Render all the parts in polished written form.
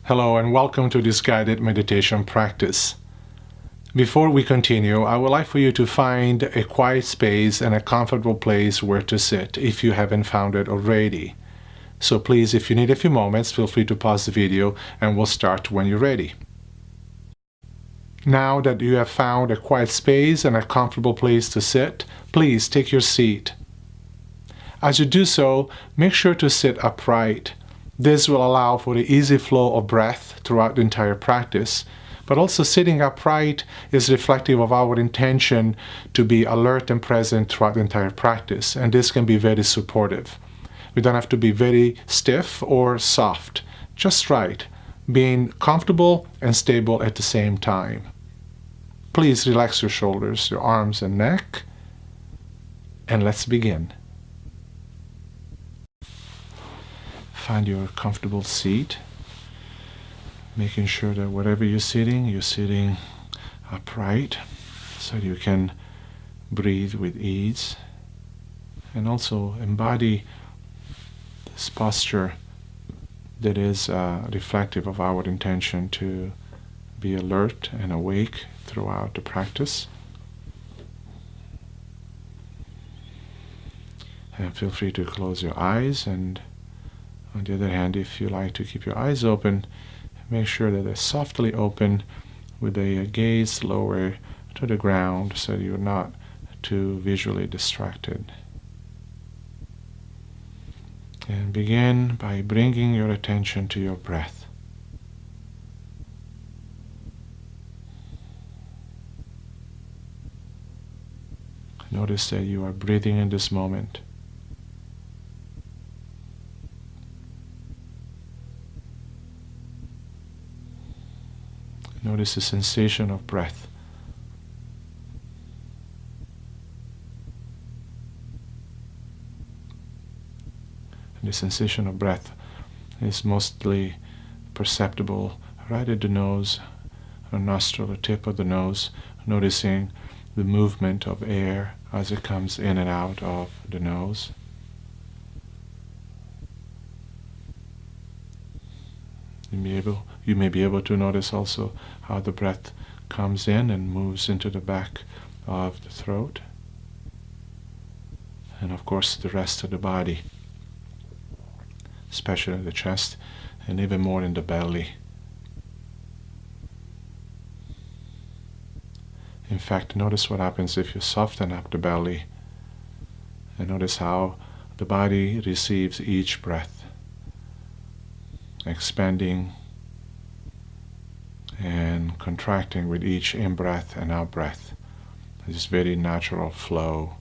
Hello and welcome to this guided meditation practice. Before we continue, I would like for you to find a quiet space and a comfortable place where to sit if you haven't found it already. So please, if you need a few moments, feel free to pause the video and we'll start when you're ready. Now that you have found a quiet space and a comfortable place to sit, please take your seat. As you do so, make sure to sit upright. This will allow for the easy flow of breath throughout the entire practice, but also sitting upright is reflective of our intention to be alert and present throughout the entire practice, and this can be very supportive. We don't have to be very stiff or soft, just right, being comfortable and stable at the same time. Please relax your shoulders, your arms and neck, and let's begin. Find your comfortable seat, making sure that wherever you're sitting upright so you can breathe with ease, and also embody this posture that is reflective of our intention to be alert and awake throughout the practice. And feel free to close your eyes, and on the other hand, if you like to keep your eyes open, make sure that they're softly open with a gaze lower to the ground so you're not too visually distracted. And begin by bringing your attention to your breath. Notice that you are breathing in this moment. Notice the sensation of breath. And the sensation of breath is mostly perceptible right at the nose, or nostril, the tip of the nose, noticing the movement of air as it comes in and out of the nose. You may be able to notice also how the breath comes in and moves into the back of the throat, and of course the rest of the body, especially the chest and even more in the belly. In fact, notice what happens if you soften up the belly, and notice how the body receives each breath, expanding and contracting with each in-breath and out-breath. This very natural flow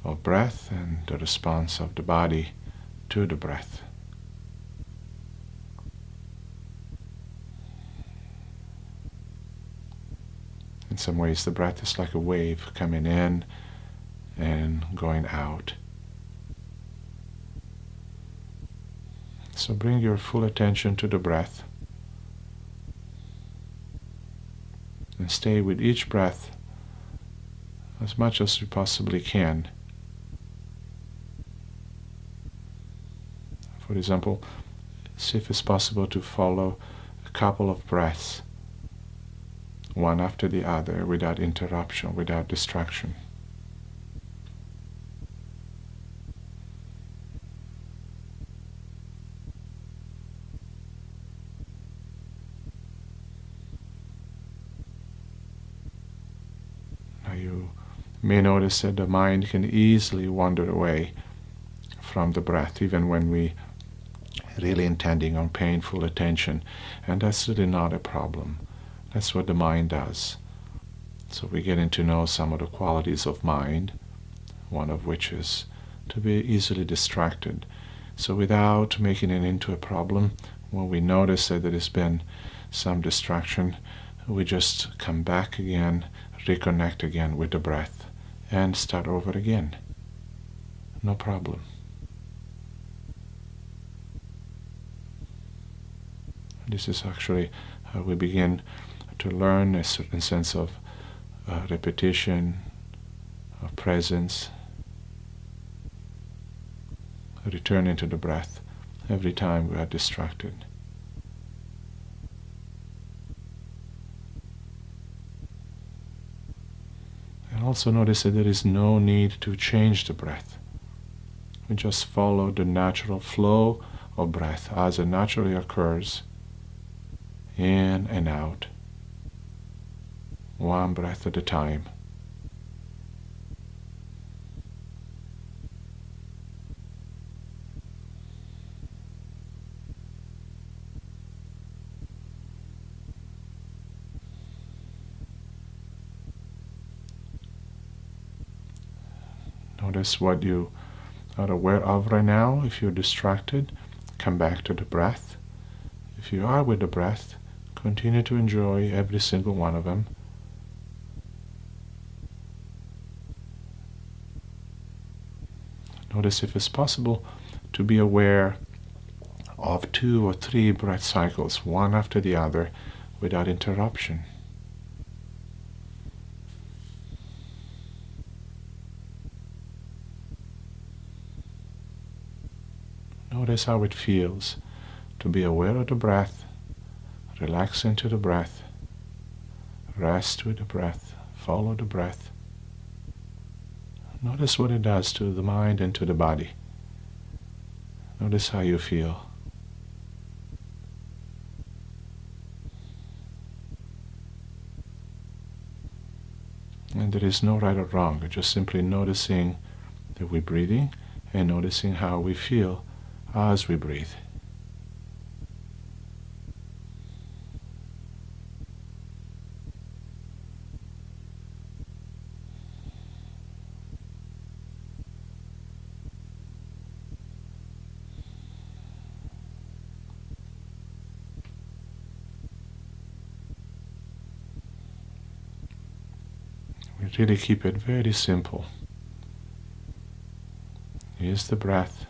of breath and the response of the body to the breath. In some ways, the breath is like a wave coming in and going out. So bring your full attention to the breath and stay with each breath as much as you possibly can. For example, see if it's possible to follow a couple of breaths, one after the other, without interruption, without distraction. You may notice that the mind can easily wander away from the breath, even when we really intending on paying full attention, and that's really not a problem. That's what the mind does. So we're getting to know some of the qualities of mind, one of which is to be easily distracted. So without making it into a problem, when we notice that there has been some distraction, we just come back again, reconnect again with the breath, and start over again. No problem. This is actually how we begin to learn a certain sense of repetition, of presence, returning to the breath every time we are distracted. Also notice that there is no need to change the breath. We just follow the natural flow of breath as it naturally occurs, in and out, one breath at a time. Notice what you are aware of right now. If you're distracted, come back to the breath. If you are with the breath, continue to enjoy every single one of them. Notice if it's possible to be aware of 2 or 3 breath cycles, one after the other, without interruption. Notice how it feels to be aware of the breath, relax into the breath, rest with the breath, follow the breath. Notice what it does to the mind and to the body. Notice how you feel. And there is no right or wrong. You're just simply noticing that we're breathing and noticing how we feel as we breathe. We really keep it very simple. Here's the breath.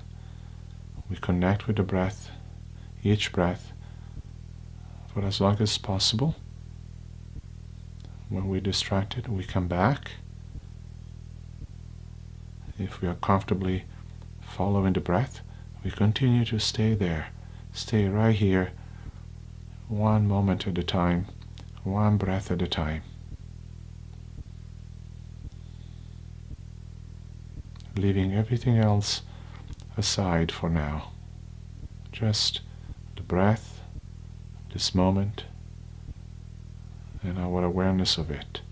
We connect with the breath, each breath, for as long as possible. When we're distracted, we come back. If we are comfortably following the breath, we continue to stay there. Stay right here, one moment at a time, one breath at a time. Leaving everything else aside for now. Just the breath, this moment, and our awareness of it.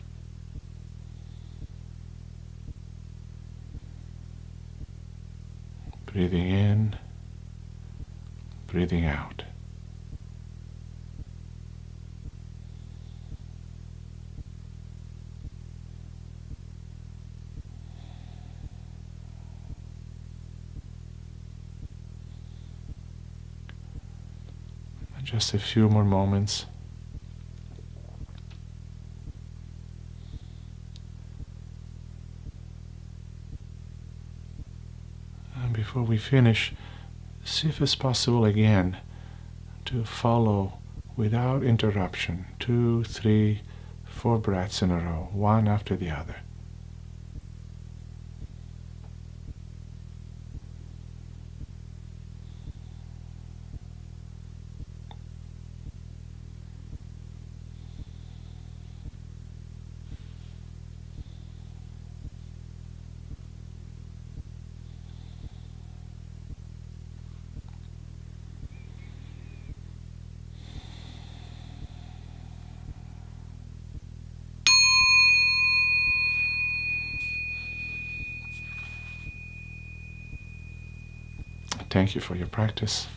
Breathing in, breathing out. Just a few more moments. And before we finish, see if it's possible again to follow without interruption 2, 3, 4 breaths in a row, one after the other. Thank you for your practice.